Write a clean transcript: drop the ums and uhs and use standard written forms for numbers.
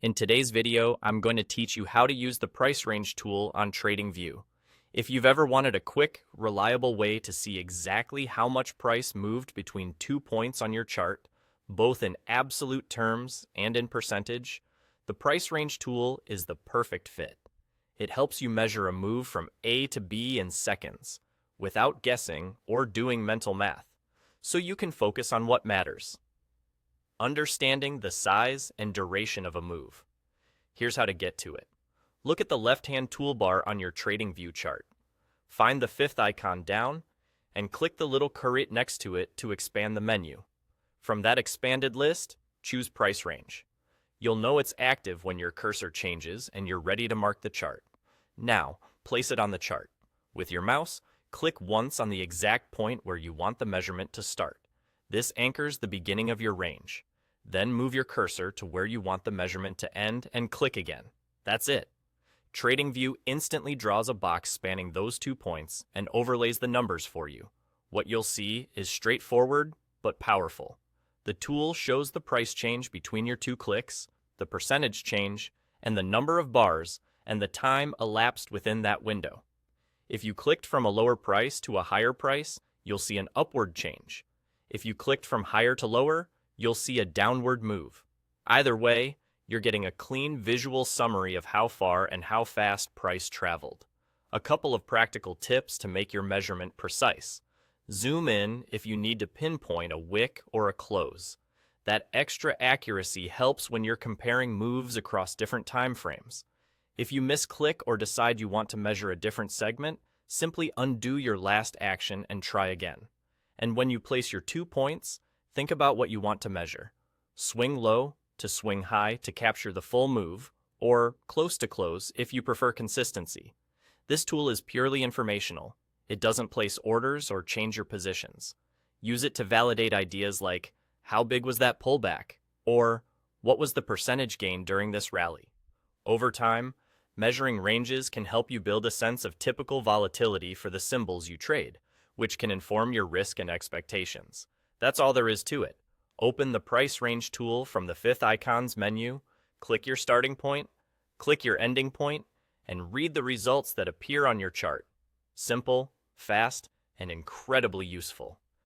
In today's video, I'm going to teach you how to use the price range tool on TradingView. If you've ever wanted a quick, reliable way to see exactly how much price moved between 2 points on your chart, both in absolute terms and in percentage, the price range tool is the perfect fit. It helps you measure a move from A to B in seconds, without guessing or doing mental math, so you can focus on what matters. Understanding the size and duration of a move. Here's how to get to it. Look at the left-hand toolbar on your TradingView chart. Find the fifth icon down and click the little caret next to it to expand the menu. From that expanded list, choose Price Range. You'll know it's active when your cursor changes and you're ready to mark the chart. Now, place it on the chart. With your mouse, click once on the exact point where you want the measurement to start. This anchors the beginning of your range. Then move your cursor to where you want the measurement to end and click again. That's it. TradingView instantly draws a box spanning those 2 points and overlays the numbers for you. What you'll see is straightforward but powerful. The tool shows the price change between your 2 clicks, the percentage change, and the number of bars and the time elapsed within that window. If you clicked from a lower price to a higher price, you'll see an upward change. If you clicked from higher to lower, you'll see a downward move. Either way, you're getting a clean visual summary of how far and how fast price traveled. A couple of practical tips to make your measurement precise. Zoom in if you need to pinpoint a wick or a close. That extra accuracy helps when you're comparing moves across different time frames. If you misclick or decide you want to measure a different segment, simply undo your last action and try again. And when you place your 2 points, think about what you want to measure. Swing low to swing high to capture the full move, or close to close if you prefer consistency. This tool is purely informational. It doesn't place orders or change your positions. Use it to validate ideas like, how big was that pullback? Or, what was the percentage gain during this rally? Over time, measuring ranges can help you build a sense of typical volatility for the symbols you trade, which can inform your risk and expectations. That's all there is to it. Open the Price Range tool from the fifth icon's menu, click your starting point, click your ending point, and read the results that appear on your chart. Simple, fast, and incredibly useful.